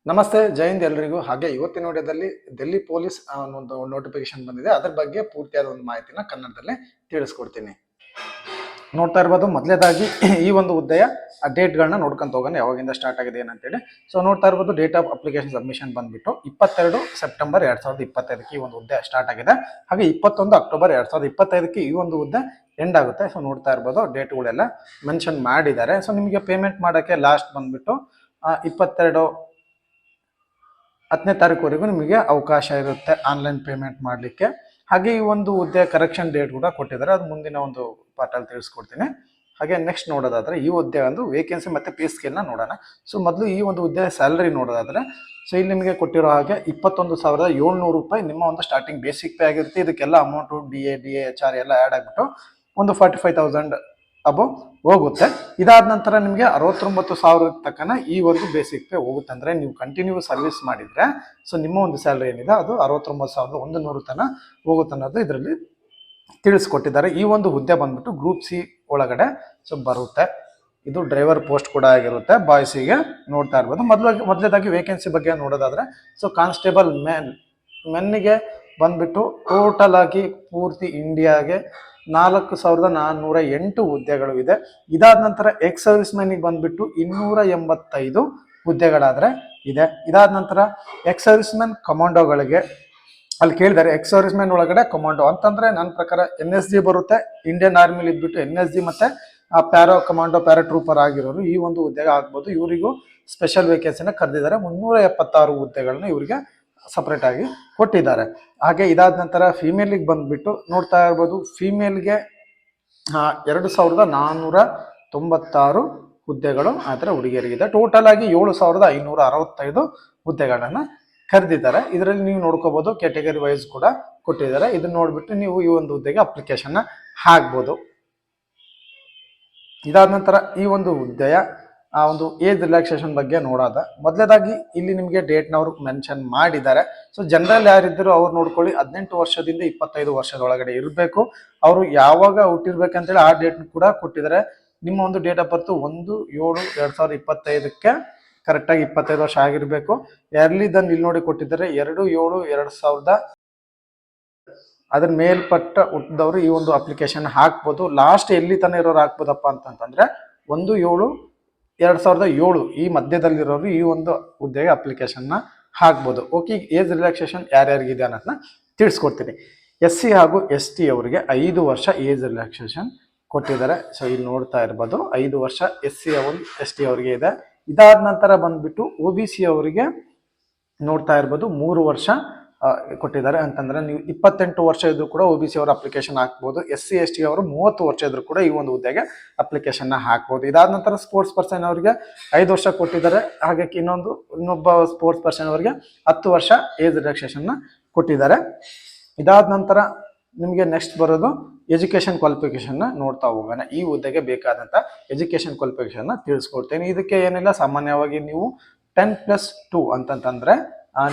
ನಮಸ್ತೆ, ಜೈಂದ್ ಎಲ್ರಿಗೂ. ಹಾಗೆ ಇವತ್ತಿನ ವಿಡಿಯೋದಲ್ಲಿ ಡೆಲ್ಲಿ ಪೊಲೀಸ್ ಒಂದು ನೋಟಿಫಿಕೇಶನ್ ಬಂದಿದೆ. ಅದ್ರ ಬಗ್ಗೆ ಪೂರ್ತಿಯಾದ ಒಂದು ಮಾಹಿತಿನ ಕನ್ನಡದಲ್ಲೇ ತಿಳಿಸ್ಕೊಡ್ತೀನಿ. ನೋಡ್ತಾ ಇರ್ಬೋದು, ಮೊದಲೇದಾಗಿ ಈ ಒಂದು ಹುದ್ದೆಯ ಡೇಟ್ಗಳನ್ನ ನೋಡ್ಕೊಂತ ಹೋಗೋಣ, ಯಾವಾಗಿಂದ ಸ್ಟಾರ್ಟ್ ಆಗಿದೆ ಏನಂತೇಳಿ. ಸೊ ನೋಡ್ತಾ ಇರ್ಬೋದು, ಡೇಟ್ ಆಫ್ ಅಪ್ಲಿಕೇಶನ್ ಸಬ್ಮಿಷನ್ ಬಂದ್ಬಿಟ್ಟು 22 ಸೆಪ್ಟೆಂಬರ್ 2025 ಈ ಒಂದು ಹುದ್ದೆ ಸ್ಟಾರ್ಟ್ ಆಗಿದೆ. ಹಾಗೆ 21 ಅಕ್ಟೋಬರ್ 2025 ಈ ಒಂದು ಹುದ್ದೆ ಎಂಡ್ ಆಗುತ್ತೆ. ಸೊ ನೋಡ್ತಾ ಇರ್ಬೋದು, ಡೇಟ್ಗಳೆಲ್ಲ ಮೆನ್ಷನ್ ಮಾಡಿದ್ದಾರೆ. ಸೊ ನಿಮಗೆ ಪೇಮೆಂಟ್ ಮಾಡೋಕ್ಕೆ ಲಾಸ್ಟ್ ಬಂದ್ಬಿಟ್ಟು 10ನೇ ತಾರೀಕುವರೆಗೂ ನಿಮಗೆ ಅವಕಾಶ ಇರುತ್ತೆ ಆನ್ಲೈನ್ ಪೇಮೆಂಟ್ ಮಾಡಲಿಕ್ಕೆ. ಹಾಗೆ ಈ ಒಂದು ಹುದ್ದೆ ಕರೆಕ್ಷನ್ ಡೇಟ್ ಕೂಡ ಕೊಟ್ಟಿದ್ದಾರೆ, ಅದು ಮುಂದಿನ ಒಂದು ಪಾರ್ಟಲ್ಲಿ ತಿಳಿಸ್ಕೊಡ್ತೀನಿ. ಹಾಗೆ ನೆಕ್ಸ್ಟ್ ನೋಡೋದಾದ್ರೆ ಈ ಹುದ್ದೆ ಒಂದು ವೇಕೆನ್ಸಿ ಮತ್ತು ಪೇ ಸ್ಕೇಲ್ನ ನೋಡೋಣ. ಸೊ ಮೊದಲು ಈ ಒಂದು ಹುದ್ದೆ ಸ್ಯಾಲರಿ ನೋಡೋದಾದ್ರೆ, ಸೊ ಇಲ್ಲಿ ನಿಮಗೆ ಕೊಟ್ಟಿರೋ ಹಾಗೆ 21,700 ರೂಪಾಯಿ ನಿಮ್ಮ ಒಂದು ಸ್ಟಾರ್ಟಿಂಗ್ ಬೇಸಿಕ್ ಪೇ ಆಗಿರುತ್ತೆ. ಇದಕ್ಕೆಲ್ಲ amount D A H R ಎಲ್ಲ ಆ್ಯಡ್ ಆಗಿಬಿಟ್ಟು ಒಂದು 45,000 ಅಬೌವ್ ಹೋಗುತ್ತೆ. ಇದಾದ ನಂತರ ನಿಮಗೆ 69,000 ತಕ್ಕನ ಈ ಒಂದು ಬೇಸಿಕ್ ಪೇ ಹೋಗುತ್ತೆ. ಅಂದರೆ ನೀವು ಕಂಟಿನ್ಯೂ ಸರ್ವಿಸ್ ಮಾಡಿದರೆ ಸೊ ನಿಮ್ಮ ಒಂದು ಸ್ಯಾಲರಿ ಏನಿದೆ ಅದು 69,100 ತನಕ ಹೋಗುತ್ತೆ ಅನ್ನೋದು ಇದರಲ್ಲಿ ತಿಳಿಸ್ಕೊಟ್ಟಿದ್ದಾರೆ. ಈ ಒಂದು ಹುದ್ದೆ ಬಂದ್ಬಿಟ್ಟು ಗ್ರೂಪ್ ಸಿ ಒಳಗಡೆ ಸೊ ಬರುತ್ತೆ. ಇದು ಡ್ರೈವರ್ ಪೋಸ್ಟ್ ಕೂಡ ಆಗಿರುತ್ತೆ ಬಾಯ್ಸಿಗೆ. ನೋಡ್ತಾ ಇರ್ಬೋದು, ಮೊದಲೇದಾಗಿ ವೇಕೆನ್ಸಿ ಬಗ್ಗೆ ನೋಡೋದಾದ್ರೆ, ಸೊ ಕಾನ್ಸ್ಟೇಬಲ್ ಮೆನ್ನಿಗೆ ಬಂದ್ಬಿಟ್ಟು ಟೋಟಲ್ ಆಗಿ ಪೂರ್ತಿ ಇಂಡಿಯಾಗೆ 4,408 ಹುದ್ದೆಗಳು ಇದೆ. ಇದಾದ ನಂತರ ಎಕ್ಸ್ ಸರ್ವಿಸ್ ಮ್ಯಾನಿಗೆ ಬಂದ್ಬಿಟ್ಟು 285 ಹುದ್ದೆಗಳಾದರೆ ಇದೆ. ಇದಾದ ನಂತರ ಎಕ್ಸ್ ಸರ್ವಿಸ್ ಮ್ಯಾನ್ ಕಮಾಂಡೋಗಳಿಗೆ ಅಲ್ಲಿ ಕೇಳಿದ್ದಾರೆ, ಎಕ್ಸ್ ಸರ್ವಿಸ್ ಮ್ಯಾನ್ ಒಳಗಡೆ ಕಮಾಂಡೋ ಅಂತಂದ್ರೆ ನನ್ನ ಪ್ರಕಾರ NSG ಬರುತ್ತೆ. ಇಂಡಿಯನ್ ಆರ್ಮಿಲಿ ಇದ್ಬಿಟ್ಟು NSG ಮತ್ತೆ ಪ್ಯಾರೋ ಕಮಾಂಡೋ ಪ್ಯಾರಾಟ್ರೂಪರ್ ಆಗಿರೋರು ಈ ಒಂದು ಹುದ್ದೆಗೆ ಆಗ್ಬೋದು. ಇವರಿಗೂ ಸ್ಪೆಷಲ್ ವೇಕೆನ್ಸಿನ ಕರೆದಿದ್ದಾರೆ. 376 ಹುದ್ದೆಗಳನ್ನ ಇವರಿಗೆ ಸಪ್ರೇಟ್ ಆಗಿ ಕೊಟ್ಟಿದ್ದಾರೆ. ಹಾಗೆ ಇದಾದ ನಂತರ ಫಿಮೇಲಿಗೆ ಬಂದ್ಬಿಟ್ಟು ನೋಡ್ತಾ ಇರ್ಬೋದು, ಫಿಮೇಲ್ಗೆ 2,496 ಹುದ್ದೆಗಳು ಆದರೆ ಹುಡುಗಿಯರಿಗಿದೆ. ಟೋಟಲ್ ಆಗಿ 7,565 ಹುದ್ದೆಗಳನ್ನ ಕರೆದಿದ್ದಾರೆ. ಇದರಲ್ಲಿ ನೀವು ನೋಡ್ಕೋಬಹುದು, ಕ್ಯಾಟಗರಿ ವೈಸ್ ಕೂಡ ಕೊಟ್ಟಿದ್ದಾರೆ. ಇದನ್ನ ನೋಡ್ಬಿಟ್ಟು ನೀವು ಈ ಒಂದು ಹುದ್ದೆಗೆ ಅಪ್ಲಿಕೇಶನ್ ಹಾಕ್ಬೋದು. ಇದಾದ ನಂತರ ಈ ಒಂದು ಹುದ್ದೆಯ ಒಂದು ಏಜ್ ರಿಲ್ಯಾಕ್ಸೇಷನ್ ಬಗ್ಗೆ ನೋಡೋದ, ಮೊದಲೇದಾಗಿ ಇಲ್ಲಿ ನಿಮಗೆ ಡೇಟ್ನವರು ಮೆನ್ಷನ್ ಮಾಡಿದ್ದಾರೆ. ಸೊ ಜನರಲ್ ಯಾರಿದ್ದರೂ ಅವ್ರು ನೋಡ್ಕೊಳ್ಳಿ, 18 ವರ್ಷದಿಂದ 25 ವರ್ಷದೊಳಗಡೆ ಇರಬೇಕು. ಅವರು ಯಾವಾಗ ಹುಟ್ಟಿರ್ಬೇಕಂತೇಳಿ ಆ ಡೇಟ್ ಕೂಡ ಕೊಟ್ಟಿದ್ದಾರೆ. ನಿಮ್ಮ ಒಂದು ಡೇಟ್ ಆಫ್ ಬರ್ತ್ 1/7/2025ಕ್ಕೆ ಕರೆಕ್ಟಾಗಿ 25 ವರ್ಷ ಆಗಿರಬೇಕು. ಎರ್ಲಿದನ್ನು ಇಲ್ಲಿ ನೋಡಿ ಕೊಟ್ಟಿದ್ದಾರೆ 2/7/2000. ಅದ್ರ ಮೇಲ್ಪಟ್ಟ ಹುಟ್ಟಿದವರು ಈ ಒಂದು ಅಪ್ಲಿಕೇಶನ್ ಹಾಕ್ಬೋದು. ಲಾಸ್ಟ್ ಎಲ್ಲಿ ತನಕ ಇರೋರು ಹಾಕ್ಬೋದಪ್ಪ ಅಂತಂತಂದ್ರೆ 1/7/2007 ಈ ಮಧ್ಯದಲ್ಲಿರೋರು ಈ ಒಂದು ಹುದ್ದೆಗೆ ಅಪ್ಲಿಕೇಶನ್ನ ಹಾಕ್ಬೋದು. ಓಕೆ, ಏಜ್ ರಿಲ್ಯಾಕ್ಸೇಷನ್ ಯಾರ್ಯಾರಿಗಿದೆ ಅನ್ನೋದನ್ನ ತಿಳಿಸ್ಕೊಡ್ತೀನಿ. SC ಹಾಗೂ ST ಅವರಿಗೆ 5 ವರ್ಷ ಏಜ್ ರಿಲ್ಯಾಕ್ಸೇಷನ್ ಕೊಟ್ಟಿದ್ದಾರೆ. ಸೊ ಇಲ್ಲಿ ನೋಡ್ತಾ ಇರ್ಬೋದು, 5 ವರ್ಷ SC ST ಅವರಿಗೆ ಇದೆ. ಇದಾದ ನಂತರ ಬಂದ್ಬಿಟ್ಟು OBC ಅವರಿಗೆ ನೋಡ್ತಾ ಇರ್ಬೋದು 3 ವರ್ಷ ಕೊಟ್ಟಿದ್ದಾರೆ. ಅಂತಂದ್ರೆ ನೀವು 28 ವರ್ಷ ಇದ್ರೂ ಕೂಡ OBC ಅವರ ಅಪ್ಲಿಕೇಶನ್ ಹಾಕ್ಬೋದು. SC ST ಅವರು 30 ವರ್ಷ ಇದ್ರೂ ಕೂಡ ಈ ಒಂದು ಹುದ್ದೆಗೆ ಅಪ್ಲಿಕೇಶನ್ ಹಾಕ್ಬೋದು. ಇದಾದ ನಂತರ ಸ್ಪೋರ್ಟ್ಸ್ ಪರ್ಸನ್ ಅವರಿಗೆ 5 ವರ್ಷ ಕೊಟ್ಟಿದ್ದಾರೆ. ಹಾಗೆ ಇನ್ನೊಬ್ಬ ಸ್ಪೋರ್ಟ್ಸ್ ಪರ್ಸನ್ ಅವರಿಗೆ 10 ವರ್ಷ ಏಜ್ ರಿಲ್ಯಾಕ್ಸೇಷನ್ ಕೊಟ್ಟಿದ್ದಾರೆ. ಇದಾದ ನಂತರ ನಿಮಗೆ ನೆಕ್ಸ್ಟ್ ಬರೋದು ಎಜುಕೇಶನ್ ಕ್ವಾಲಿಫಿಕೇಶನ್ ನೋಡ್ತಾ ಹೋಗೋಣ. ಈ ಹುದ್ದೆಗೆ ಬೇಕಾದಂತ ಎಜುಕೇಶನ್ ಕ್ವಾಲಿಫಿಕೇಶನ್ ತಿಳಿಸ್ಕೊಡ್ತೇನೆ. ಇದಕ್ಕೆ ಏನಿಲ್ಲ, ಸಾಮಾನ್ಯವಾಗಿ ನೀವು 10+2 ಅಂತಂತಂದ್ರೆ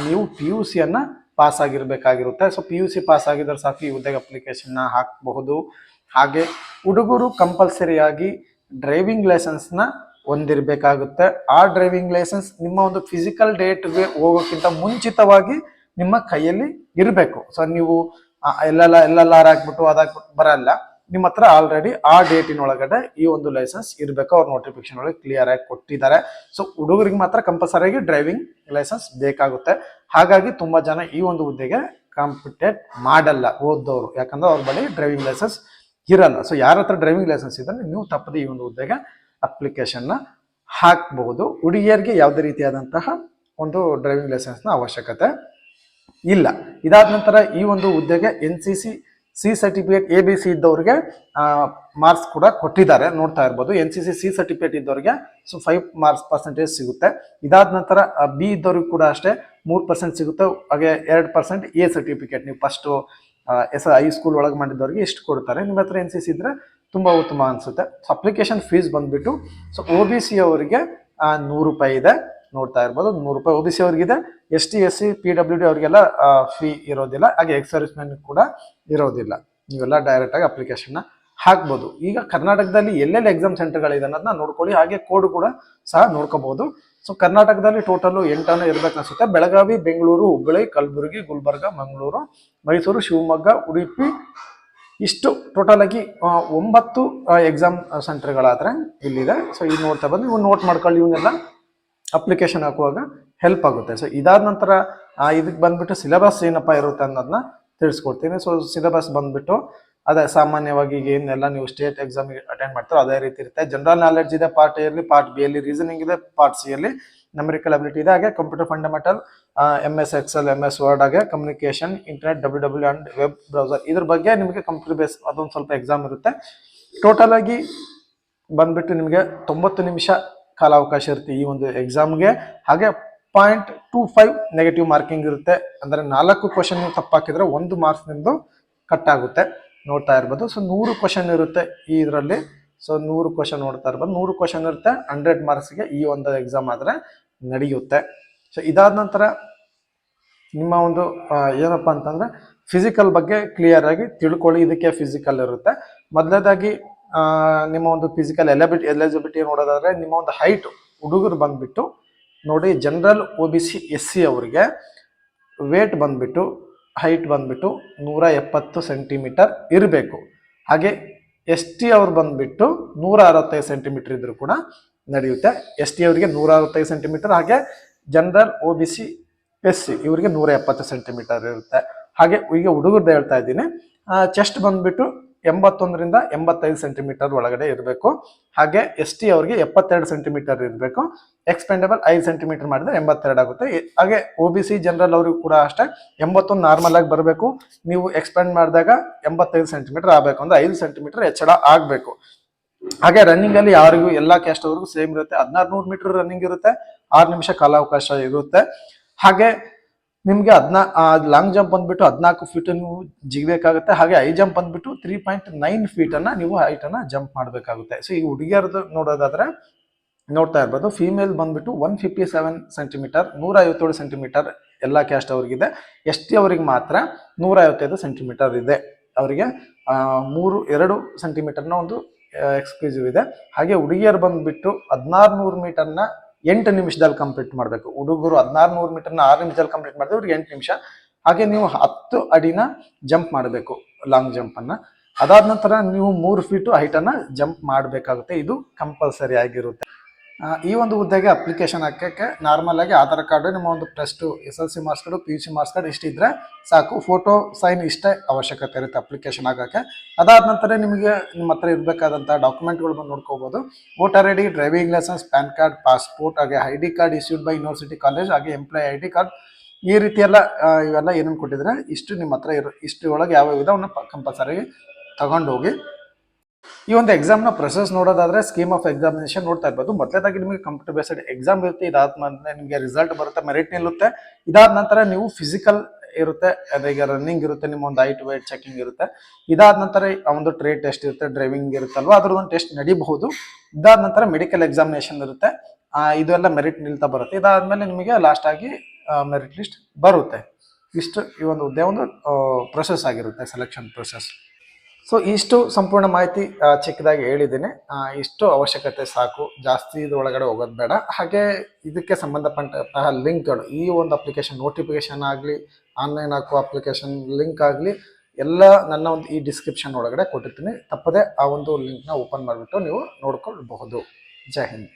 ನೀವು PUC ಅನ್ನ ಪಾಸ್ ಆಗಿರ್ಬೇಕಾಗಿರುತ್ತೆ. ಸೊ PUC ಪಾಸ್ ಆಗಿದ್ರೆ ಸಾಕು ಈ ಹುದ್ದೆಗೆ ಅಪ್ಲಿಕೇಶನ್ ಹಾಕಬಹುದು. ಹಾಗೆ ಹುಡುಗರು ಕಂಪಲ್ಸರಿಯಾಗಿ ಡ್ರೈವಿಂಗ್ ಲೈಸೆನ್ಸ್ನ ಹೊಂದಿರಬೇಕಾಗುತ್ತೆ. ಆ ಡ್ರೈವಿಂಗ್ ಲೈಸೆನ್ಸ್ ನಿಮ್ಮ ಒಂದು ಫಿಸಿಕಲ್ ಡೇಟ್ಗೆ ಹೋಗೋಕ್ಕಿಂತ ಮುಂಚಿತವಾಗಿ ನಿಮ್ಮ ಕೈಯಲ್ಲಿ ಇರಬೇಕು. ಸೊ ನೀವು LLR ಹಾಕ್ಬಿಟ್ಟು ಅದಾಕ್ಬಿಟ್ಟು ಬರಲ್ಲ, ನಿಮ್ಮ ಹತ್ರ ಆಲ್ರೆಡಿ ಆ ಡೇಟಿನೊಳಗಡೆ ಈ ಒಂದು ಲೈಸೆನ್ಸ್ ಇರಬೇಕು. ಅವ್ರ ನೋಟಿಫಿಕೇಶನ್ ಒಳಗೆ ಕ್ಲಿಯರ್ ಆಗಿ ಕೊಟ್ಟಿದ್ದಾರೆ. ಸೊ ಹುಡುಗರಿಗೆ ಮಾತ್ರ ಕಂಪಲ್ಸರಿಯಾಗಿ ಡ್ರೈವಿಂಗ್ ಲೈಸೆನ್ಸ್ ಬೇಕಾಗುತ್ತೆ. ಹಾಗಾಗಿ ತುಂಬಾ ಜನ ಈ ಒಂದು ಹುದ್ದೆಗೆ ಕಾಂಪಿಟೇಟ್ ಮಾಡಲ್ಲ ಓದೋರು, ಯಾಕಂದ್ರೆ ಅವ್ರ ಬಳಿ ಡ್ರೈವಿಂಗ್ ಲೈಸೆನ್ಸ್ ಇರಲ್ಲ. ಸೊ ಯಾರ ಹತ್ರ ಡ್ರೈವಿಂಗ್ ಲೈಸೆನ್ಸ್ ಇದ್ರೆ ನೀವು ತಪ್ಪದೆ ಈ ಒಂದು ಹುದ್ದೆಗೆ ಅಪ್ಲಿಕೇಶನ್ ಹಾಕಬಹುದು. ಹುಡುಗಿಯರಿಗೆ ಯಾವುದೇ ರೀತಿಯಾದಂತಹ ಒಂದು ಡ್ರೈವಿಂಗ್ ಲೈಸೆನ್ಸ್ನ ಅವಶ್ಯಕತೆ ಇಲ್ಲ. ಇದಾದ ನಂತರ ಈ ಒಂದು ಹುದ್ದೆಗೆ NCC C ಸರ್ಟಿಫಿಕೇಟ್ ABC ಇದ್ದವ್ರಿಗೆ ಮಾರ್ಕ್ಸ್ ಕೂಡ ಕೊಟ್ಟಿದ್ದಾರೆ. ನೋಡ್ತಾ ಇರ್ಬೋದು, NCC C ಸರ್ಟಿಫಿಕೇಟ್ ಇದ್ದವ್ರಿಗೆ ಸೊ 5 ಮಾರ್ಕ್ಸ್ ಪರ್ಸೆಂಟೇಜ್ ಸಿಗುತ್ತೆ. ಇದಾದ ನಂತರ B ಇದ್ದವ್ರಿಗೆ ಕೂಡ ಅಷ್ಟೇ 3% ಸಿಗುತ್ತೆ. ಹಾಗೆ 2% A ಸರ್ಟಿಫಿಕೇಟ್, ನೀವು ಫಸ್ಟ್ ಹೈಸ್ಕೂಲ್ ಒಳಗೆ ಮಾಡಿದವ್ರಿಗೆ ಇಷ್ಟು ಕೊಡ್ತಾರೆ. ನಿಮ್ಮ ಹತ್ರ NCC ಇದ್ರೆ ತುಂಬಾ ಉತ್ತಮ ಅನ್ಸುತ್ತೆ. ಸೊ ಅಪ್ಲಿಕೇಶನ್ ಫೀಸ್ ಬಂದ್ಬಿಟ್ಟು ಸೊ OBC ಅವರಿಗೆ 100 ರೂಪಾಯಿ ಇದೆ. ನೋಡ್ತಾ ಇರ್ಬೋದು, 100 ರೂಪಾಯಿ OBC ಅವ್ರಿಗಿದೆ. ST SC PWD ಅವರಿಗೆಲ್ಲ ಫೀ ಇರೋದಿಲ್ಲ. ಹಾಗೆ ಎಕ್ಸ್ ಸರ್ವಿಸ್ ಮ್ಯಾನ್ ಕೂಡ ಇರೋದಿಲ್ಲ. ನೀವೆಲ್ಲ ಡೈರೆಕ್ಟ್ ಆಗಿ ಅಪ್ಲಿಕೇಶನ್ ಹಾಕ್ಬೋದು. ಈಗ ಕರ್ನಾಟಕದಲ್ಲಿ ಎಲ್ಲೆಲ್ಲಿ ಎಕ್ಸಾಮ್ ಸೆಂಟರ್ಗಳಿದೆ ಅನ್ನೋದನ್ನ ನೋಡ್ಕೊಳ್ಳಿ, ಹಾಗೆ ಕೋಡ್ ಕೂಡ ಸಹ ನೋಡ್ಕೋಬಹುದು. ಸೊ ಕರ್ನಾಟಕದಲ್ಲಿ ಟೋಟಲ್ 8 ಇರ್ಬೇಕು ಅನ್ಸುತ್ತೆ. ಬೆಳಗಾವಿ, ಬೆಂಗಳೂರು, ಹುಬ್ಬಳ್ಳಿ, ಕಲಬುರಗಿ, ಗುಲ್ಬರ್ಗ, ಮಂಗಳೂರು, ಮೈಸೂರು, ಶಿವಮೊಗ್ಗ, ಉಡುಪಿ, ಇಷ್ಟು ಟೋಟಲ್ ಆಗಿ 9 ಎಕ್ಸಾಮ್ ಸೆಂಟರ್ಗಳಾದ್ರೆ ಇಲ್ಲಿದೆ. ಸೊ ಇದು ನೋಡ್ತಾ ಬಂದು ನೀವು ನೋಟ್ ಮಾಡ್ಕೊಳ್ಳಿ, ಇವನ್ನೆಲ್ಲ ಅಪ್ಲಿಕೇಶನ್ ಹಾಕುವಾಗ ಹೆಲ್ಪ್ ಆಗುತ್ತೆ. ಸೊ ಇದಾದ ನಂತರ ಇದಕ್ಕೆ ಬಂದ್ಬಿಟ್ಟು ಸಿಲೆಬಸ್ ಏನಪ್ಪ ಇರುತ್ತೆ ಅನ್ನೋದನ್ನ ತಿಳಿಸ್ಕೊಡ್ತೀನಿ. ಸೊ ಸಿಲೆಬಸ್ ಬಂದ್ಬಿಟ್ಟು ಅದೇ ಸಾಮಾನ್ಯವಾಗಿ ಈಗ ಏನೆಲ್ಲ ನೀವು ಸ್ಟೇಟ್ ಎಕ್ಸಾಮಿಗೆ ಅಟೆಂಡ್ ಮಾಡ್ತಾರೋ ಅದೇ ರೀತಿ ಇರುತ್ತೆ. ಜನರಲ್ ನಾಲೆಡ್ಜ್ ಇದೆ ಪಾರ್ಟ್ ಎ ಯಲ್ಲಿ, ಪಾರ್ಟ್ ಬಿ ಯಲ್ಲಿ ರೀಸನಿಂಗ್ ಇದೆ, ಪಾರ್ಟ್ ಸಿ ಯಲ್ಲಿ ನ್ಯೂಮರಿಕಲ್ ಅಬಿಲಿಟಿ ಇದೆ, ಹಾಗೆ computer fundamental, MS excel, MS word, ಹಾಗೆ communication, internet, WW and web browser, ಇದ್ರ ಬಗ್ಗೆ ನಿಮಗೆ ಕಂಪ್ಯೂಟರ್ ಬೇಸ್ ಅದೊಂದು ಸ್ವಲ್ಪ ಎಕ್ಸಾಮ್ ಇರುತ್ತೆ. ಟೋಟಲ್ ಆಗಿ ಬಂದ್ಬಿಟ್ಟು ನಿಮಗೆ 90 ನಿಮಿಷ ಕಾಲಾವಕಾಶ ಇರುತ್ತೆ ಈ ಒಂದು ಎಕ್ಸಾಮ್ಗೆ. ಹಾಗೆ 0.25 ನೆಗೆಟಿವ್ ಮಾರ್ಕಿಂಗ್ ಇರುತ್ತೆ. ಅಂದ್ರೆ 4 ಕ್ವಶನ್ ನೀವು ತಪ್ಪಾಕಿದ್ರೆ 1 ಮಾರ್ಕ್ಸ್ ನಿಮ್ದು ಕಟ್ ಆಗುತ್ತೆ. ನೋಡ್ತಾ ಇರ್ಬೋದು. ಸೊ 100 ಕ್ವಶನ್ ಇರುತ್ತೆ ಈ ಇದರಲ್ಲಿ. ಸೊ 100 ಕ್ವಶನ್ ನೋಡ್ತಾ ಇರ್ಬೋದು. 100 ಕ್ವಶನ್ ಇರುತ್ತೆ. 100 ಮಾರ್ಕ್ಸ್ಗೆ ಈ ಒಂದು ಎಕ್ಸಾಮ್ ಆದ್ರೆ ನಡೆಯುತ್ತೆ. ಸೊ ಇದಾದ ನಂತರ ನಿಮ್ಮ ಒಂದು ಏನಪ್ಪಾ ಅಂತಂದ್ರೆ ಫಿಸಿಕಲ್ ಬಗ್ಗೆ ಕ್ಲಿಯರ್ ಆಗಿ ತಿಳ್ಕೊಳ್ಳಿ. ಇದಕ್ಕೆ ಫಿಸಿಕಲ್ ಇರುತ್ತೆ. ಮೊದಲನೇದಾಗಿ ನಿಮ್ಮ ಒಂದು ಫಿಸಿಕಲ್ ಎಲಿಜಿಬಿಲಿಟಿ ನೋಡೋದಾದ್ರೆ ನಿಮ್ಮ ಒಂದು ಹೈಟ್, ಹುಡುಗರು ಬಂದ್ಬಿಟ್ಟು ನೋಡಿ, ಜನರಲ್ OBC SC ಅವರಿಗೆ ವೇಟ್ ಬಂದ್ಬಿಟ್ಟು ಹೈಟ್ ಬಂದ್ಬಿಟ್ಟು 170 ಸೆಂಟಿಮೀಟರ್ ಇರಬೇಕು. ಹಾಗೆ ST ಅವ್ರು ಬಂದ್ಬಿಟ್ಟು 165 ಸೆಂಟಿಮೀಟರ್ ಇದ್ರು ಕೂಡ ನಡೆಯುತ್ತೆ. ST ಅವರಿಗೆ 165 ಸೆಂಟಿಮೀಟರ್, ಹಾಗೆ ಜನರಲ್ OBC SC ಇವರಿಗೆ 170 ಸೆಂಟಿಮೀಟರ್ ಇರುತ್ತೆ. ಹಾಗೆ ಈಗ ಹುಡುಗರ್ದು ಹೇಳ್ತಾ ಇದ್ದೀನಿ. ಚೆಸ್ಟ್ ಬಂದ್ಬಿಟ್ಟು 81ರಿಂದ 85 ಸೆಂಟಿಮೀಟರ್ ಒಳಗಡೆ ಇರಬೇಕು. ಹಾಗೆ ST ಅವರಿಗೆ 72 ಸೆಂಟಿಮೀಟರ್ ಇರಬೇಕು. ಎಕ್ಸ್ಪೆಂಡಬಲ್ 5 ಸೆಂಟಿಮೀಟರ್ ಮಾಡಿದ್ರೆ 82 ಆಗುತ್ತೆ. ಹಾಗೆ OBC ಜನರಲ್ ಅವ್ರಿಗೂ ಕೂಡ ಅಷ್ಟೇ 81 ನಾರ್ಮಲ್ ಆಗಿ ಬರಬೇಕು. ನೀವು ಎಕ್ಸ್ಪೆಂಡ್ ಮಾಡಿದಾಗ 85 ಸೆಂಟಿಮೀಟರ್ ಆಗಬೇಕು, ಅಂದ್ರೆ 5 ಸೆಂಟಿಮೀಟರ್ ಹೆಚ್ಚಳ ಆಗಬೇಕು. ಹಾಗೆ ರನ್ನಿಂಗ್ ಅಲ್ಲಿ ಯಾರಿಗೂ ಎಲ್ಲಾ ಕ್ಯಾಸ್ಟ್ ಅವ್ರಿಗೂ ಸೇಮ್ ಇರುತ್ತೆ. 1600 ಮೀಟರ್ ರನ್ನಿಂಗ್ ಇರುತ್ತೆ. 6 ನಿಮಿಷ ಕಾಲಾವಕಾಶ ಇರುತ್ತೆ. ಹಾಗೆ ನಿಮ್ಗೆ ಲಾಂಗ್ ಜಂಪ್ ಬಂದ್ಬಿಟ್ಟು 14 ಫೀಟ್ ನೀವು ಜಿಗಬೇಕಾಗುತ್ತೆ. ಹಾಗೆ ಹೈ ಜಂಪ್ ಬಂದ್ಬಿಟ್ಟು 3.9 ಫೀಟ್ ಅನ್ನ ನೀವು ಹೈಟ್ ಅನ್ನ ಜಂಪ್ ಮಾಡಬೇಕಾಗುತ್ತೆ. ಸೊ ಈ ಹುಡುಗಿಯರದು ನೋಡೋದಾದ್ರೆ ನೋಡ್ತಾ ಇರ್ಬೋದು. ಫಿಮೇಲ್ ಬಂದ್ಬಿಟ್ಟು 157 ಸೆಂಟಿಮೀಟರ್, 157 ಸೆಂಟಿಮೀಟರ್ ಎಲ್ಲಾ ಕ್ಯಾಸ್ಟ್ ಅವ್ರಿಗಿದೆ. ST ಅವ್ರಿಗೆ ಮಾತ್ರ 155 ಸೆಂಟಿಮೀಟರ್ ಇದೆ. ಅವರಿಗೆ 2 ಸೆಂಟಿಮೀಟರ್ನ ಒಂದು ಎಕ್ಸ್ಕ್ಲೂಸಿವ್ ಇದೆ. ಹಾಗೆ ಹುಡುಗಿಯರು ಬಂದ್ಬಿಟ್ಟು 1600 ಮೀಟರ್ನ 8 ನಿಮಿಷದಲ್ಲಿ ಕಂಪ್ಲೀಟ್ ಮಾಡಬೇಕು. ಹುಡುಗರು 1600 ಮೀಟರ್ನ 6 ನಿಮಿಷದಲ್ಲಿ ಕಂಪ್ಲೀಟ್ ಮಾಡಿದ್ರೆ ಅವ್ರಿಗೆ 8 ನಿಮಿಷ. ಹಾಗೆ ನೀವು 10 ಅಡಿನ ಜಂಪ್ ಮಾಡಬೇಕು, ಲಾಂಗ್ ಜಂಪ್ ಅನ್ನ. ಅದಾದ ನಂತರ ನೀವು 3 ಫೀಟ್ ಹೈಟ್ ಅನ್ನ ಜಂಪ್ ಮಾಡಬೇಕಾಗುತ್ತೆ. ಇದು ಕಂಪಲ್ಸರಿ ಆಗಿರುತ್ತೆ. ಈ ಒಂದು ಹುದ್ದೆಗೆ ಅಪ್ಲಿಕೇಶನ್ ಹಾಕಕ್ಕೆ ನಾರ್ಮಲ್ ಆಗಿ ಆಧಾರ್ ಕಾರ್ಡ್, ನಿಮ್ಮ ಒಂದು +2 SSLC marks card, PUC marks card ಇಷ್ಟಿದ್ರೆ ಸಾಕು. ಫೋಟೋ ಸೈನ್ ಇಷ್ಟೇ ಅವಶ್ಯಕತೆ ಇರುತ್ತೆ ಅಪ್ಲಿಕೇಶನ್ ಹಾಕಕ್ಕೆ. ಅದಾದ ನಂತರ ನಿಮಗೆ ನಿಮ್ಮ ಹತ್ರ ಇರಬೇಕಾದಂಥ ಡಾಕ್ಯುಮೆಂಟ್ಗಳು ಬಂದು ನೋಡ್ಕೋಬಹುದು. Voter ID, driving license, PAN card, passport, ಹಾಗೆ ID card issued by university college, ಹಾಗೆ ಎಂಪ್ಲಾಯ್ ID ಕಾರ್ಡ್, ಈ ರೀತಿ ಎಲ್ಲ ಇವೆಲ್ಲ ಏನೇನು ಕೊಟ್ಟಿದ್ರೆ ಇಷ್ಟು ನಿಮ್ಮ ಹತ್ರ ಇಷ್ಟು ಒಳಗೆ ಯಾವ ಇದೆ ಅವನ್ನ ಕಂಪಲ್ಸರಿ ತಗೊಂಡೋಗಿ. ಈ ಒಂದು ಎಕ್ಸಾಮ್ನ ಪ್ರೊಸೆಸ್ ನೋಡೋದಾದ್ರೆ ಸ್ಕೀಮ್ ಆಫ್ ಎಕ್ಸಾಮಿನೇಷನ್ ನೋಡ್ತಾ ಇರ್ಬೋದು. ಮೊದಲೇದಾಗಿ ನಿಮಗೆ ಕಂಪ್ಯೂಟರ್ ಬೇಸ್ಡ್ ಎಕ್ಸಾಮ್ ಇರುತ್ತೆ. ಇದಾದ್ಮೇಲೆ ನಿಮಗೆ ರಿಸಲ್ಟ್ ಬರುತ್ತೆ, ಮೆರಿಟ್ ನಿಲ್ಲುತ್ತೆ. ಇದಾದ ನಂತರ ನೀವು ಫಿಸಿಕಲ್ ಇರುತ್ತೆ, ಈಗ ರನ್ನಿಂಗ್ ಇರುತ್ತೆ, ನಿಮ್ಮ ಒಂದು ಹೈಟ್ ವೇಟ್ ಚೆಕಿಂಗ್ ಇರುತ್ತೆ. ಇದಾದ ನಂತರ ಒಂದು ಟ್ರೇಡ್ ಟೆಸ್ಟ್ ಇರುತ್ತೆ, ಡ್ರೈವಿಂಗ್ ಇರುತ್ತಲ್ವಾ ಅದ್ರದ್ದೊಂದು ಟೆಸ್ಟ್ ನಡಿಬಹುದು. ಇದಾದ ನಂತರ ಮೆಡಿಕಲ್ ಎಕ್ಸಾಮಿನೇಷನ್ ಇರುತ್ತೆ. ಇದೆಲ್ಲ ಮೆರಿಟ್ ನಿಲ್ತಾ ಬರುತ್ತೆ. ಇದಾದ್ಮೇಲೆ ನಿಮಗೆ ಲಾಸ್ಟ್ ಆಗಿ ಮೆರಿಟ್ ಲಿಸ್ಟ್ ಬರುತ್ತೆ. ಇಷ್ಟು ಈ ಒಂದು ಹುದ್ದೆ ಒಂದು ಪ್ರೊಸೆಸ್ ಆಗಿರುತ್ತೆ, ಸೆಲೆಕ್ಷನ್ ಪ್ರೊಸೆಸ್. ಸೊ ಇಷ್ಟು ಸಂಪೂರ್ಣ ಮಾಹಿತಿ ಚಿಕ್ಕದಾಗಿ ಹೇಳಿದ್ದೀನಿ. ಇಷ್ಟು ಅವಶ್ಯಕತೆ ಸಾಕು, ಜಾಸ್ತಿ ಒಳಗಡೆ ಹೋಗೋದು ಬೇಡ. ಹಾಗೆ ಇದಕ್ಕೆ ಸಂಬಂಧಪಟ್ಟಂತಹ ಲಿಂಕ್ಗಳು, ಈ ಒಂದು ಅಪ್ಲಿಕೇಶನ್ ನೋಟಿಫಿಕೇಶನ್ ಆಗಲಿ, ಆನ್ಲೈನ್ ಹಾಕೋ ಅಪ್ಲಿಕೇಶನ್ ಲಿಂಕ್ ಆಗಲಿ, ಎಲ್ಲ ನನ್ನ ಒಂದು ಈ ಡಿಸ್ಕ್ರಿಪ್ಷನ್ ಒಳಗಡೆ ಕೊಟ್ಟಿರ್ತೀನಿ. ತಪ್ಪದೆ ಆ ಒಂದು ಲಿಂಕ್ನ ಓಪನ್ ಮಾಡಿಬಿಟ್ಟು ನೀವು ನೋಡ್ಕೊಳ್ಬಹುದು. ಜೈ ಹಿಂದ್.